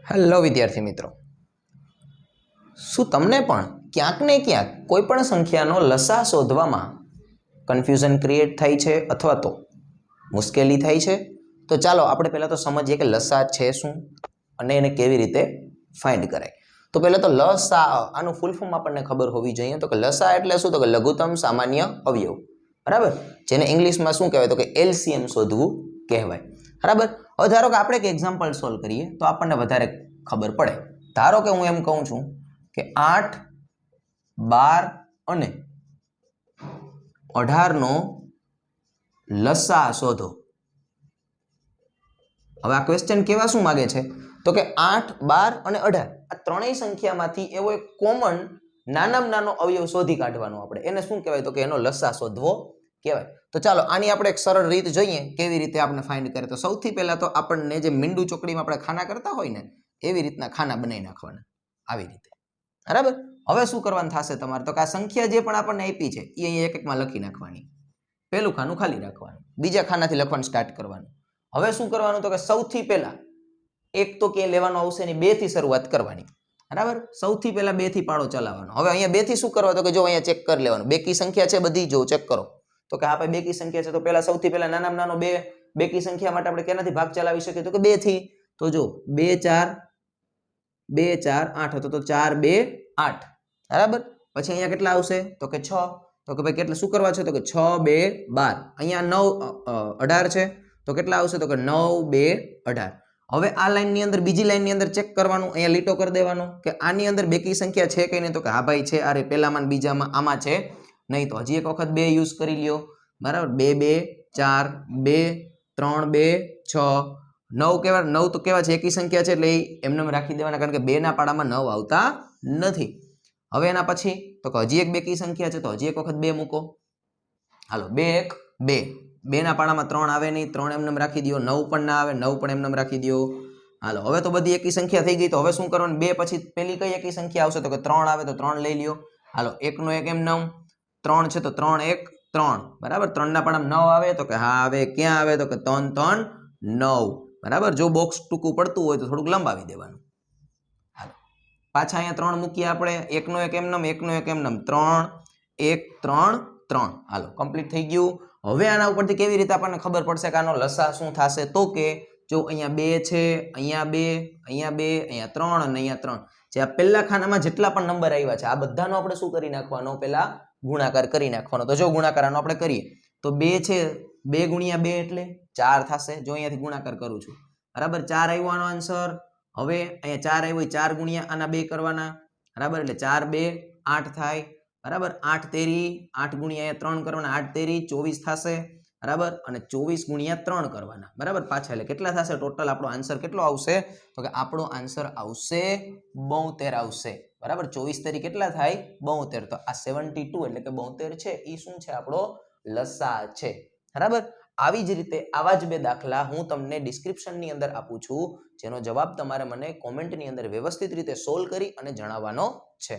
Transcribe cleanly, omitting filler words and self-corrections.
Hello વિદ્યાર્થી મિત્રો, શું તમને પણ ક્યાંક ને ક્યાંક કોઈ પણ સંખ્યાનો લસા શોધવામાં કન્ફ્યુઝન ક્રિએટ થાય છે અથવા તો મુશ્કેલી થાય છે? તો ચાલો આપણે પહેલાં તો સમજીએ કે લસા છે શું અને એને કેવી રીતે ફાઇન્ડ કરાય. તો પહેલાં તો લસા આનું ફૂલ ફોર્મ આપણને ખબર હોવી જોઈએ. તો કે લસા એટલે શું? તો કે લઘુત્તમ સામાન્ય અવયવ, બરાબર, જેને ઇંગ્લિશમાં શું કહેવાય? તો કે એલસીએમ શોધવું કહેવાય, બરાબર. હવે ધારો કે આપણે એક એક્ઝામ્પલ સોલ્વ કરીએ તો આપણને વધારે ખબર પડે. ધારો કે હું એમ કહું છું કે 8, 12 અને 18 નો લસા શોધો. હવે આ ક્વેશ્ચન કેવા શું માંગે છે? તો કે 8, 12 અને 18 આ ત્રણેય સંખ્યામાંથી એવો એક કોમન નાનામાં નાનો અવયવ શોધી કાઢવાનો. આપણે એને શું કહેવાય? તો કે એનો લસા શોધવો કહેવાય. તો ચાલો આની આપણે એક સરળ રીત જોઈએ કેવી રીતે આપણે ફાઇન્ડ કરીએ. તો સૌથી પહેલા તો આપણને જે મીંડું ચોકડીમાં આપણે ખાના કરતા હોય ને એવી રીતના ખાના બનાવી નાખવાના, આવી રીતે, બરાબર. હવે શું કરવાનું થશે તમારે? તો કે આ સંખ્યા જે પણ આપણને આપી છે એ અહીંયા એક એકમાં લખી નાખવાની. પહેલું ખાનું ખાલી રાખવાનું, બીજા ખાનાથી લખવાનું સ્ટાર્ટ કરવાનું. હવે શું કરવાનું? તો કે સૌથી પહેલા એક તો ક્યાંય લેવાનો આવશે નહીં, 2 થી શરૂઆત કરવાની, બરાબર. સૌથી પહેલા 2 થી પાડો ચલાવવાનો. હવે અહીંયા 2 થી શું કરવા? તો કે જો અહીંયા ચેક કરી લેવાનું, બેકી સંખ્યા છે બધી, જો ચેક કરો. તો કે આપણે બેકી સંખ્યા છે તો પહેલા સૌથી પહેલા નાનામાં નાનો બેકી સંખ્યા માટે આપણે કેનાથી ભાગ ચલાવી શકીએ? તો કે 2 થી. તો જો 2 4 8 હતો તો 4 2 8, બરાબર. પછી અહીંયા કેટલા આવશે? તો કે 6. તો કે ભાઈ કેટલા શું કરવા છે? તો કે 6 2 12. અહીંયા 9 18 છે તો કેટલા આવશે? તો કે 9 2 18. હવે આ લાઈનની અંદર બીજી લાઈનની અંદર ચેક કરવાનું, અહીંયા લીટો કરી દેવાનો કે આની અંદર બેકી સંખ્યા છે કે નહીં? તો કે હા ભાઈ છે. અરે પહેલામાં બીજામાં આમાં છે નહીં. તો હજી એક વખત 2 યુઝ કરી લ્યો, બરાબર. 2 2 4 2 3 2 6 9 કેવા? 9 તો કેવા છે? એકી સંખ્યા છે એટલે એમને રાખી દેવાના, કારણ કે 2 ના પાડામાં 9 આવતા નથી. હવે એના પછી તો કે હજી એક બેકી સંખ્યા છે તો હજી એક વખત 2 મૂકો. હાલો, 2 1 2. 2 ના પાડામાં 3 આવે નહીં, 3 એમને રાખી દો. 9 પણ ના આવે, 9 પણ એમને રાખી દો. હાલો, હવે તો બધી એકી સંખ્યા થઈ ગઈ. તો હવે શું કરવાનું? 2 પછી પેલી કઈ એકી સંખ્યા આવશે? તો કે 3 આવે તો 3 લઈ લ્યો. હાલો, 1 નો 1 એમ 9, 3 છે તો 3 1 3, બરાબર. 3 ના પાડામાં 9 આવે તો કે હા આવે. ક્યાં આવે? તો કે 3 3 9, બરાબર. જો બોક્સ ટૂંકું પડતું હોય તો થોડુંક લંબાવી દેવાનું. હાલો, પાછા અહીંયા 3 મૂકીએ આપણે. 1 નો 1 એમ 9, 1 નો 1 એમ 9, 3 1 3 3. હાલો, કમ્પ્લીટ થઈ ગયું. હવે આના ઉપરથી કેવી રીતે આપણને ખબર પડશે કે આનો લસા શું થશે? તો કે જો અહીંયા 2 છે, અહીંયા 2, અહીંયા 2, અહીંયા 3 અને અહીંયા 3. જે આ પહેલા ખાનામાં જેટલા પણ નંબર આવ્યા છે આ બધાનો આપણે શું કરી નાખવાનો? પહેલા ગુણાકાર કરી નાખવાનો. તો જો ગુણાકાર આનો આપણે કરીએ તો 2 છે, 2 ગુણ્યા 2 એટલે 4 થશે. જો અહીંયાથી ગુણાકાર કરું છું, બરાબર. 4 આવ્યો આનો આન્સર. હવે અહીંયા 4 આવ્યો, 4 ગુણ્યા આના 2 કરવાના, બરાબર. એટલે 4 2 8 થાય, બરાબર. 8 તેરી 8 ગુણ્યા 3 કરવાના, 8 તેરી 24 થશે, બરાબર. અને 24 ગુણ્યા 3 કરવાના, બરાબર. પાછા એટલે કેટલા થશે? ટોટલ આપણો આન્સર કેટલો આવશે? તો કે આપણો આન્સર આવશે 72 આવશે, બરાબર. 24 તેરી કેટલા થાય? 72. તો આ 72 એટલે કે 72 છે એ શું છે? આપણો લસા છે, બરાબર. આવી જ રીતે આવા જ 2 દાખલા હું તમને ડિસ્ક્રિપ્શનની અંદર આપું છું, જેનો જવાબ તમારે મને કોમેન્ટની અંદર વ્યવસ્થિત રીતે સોલ્વ કરી અને જણાવવાનો છે.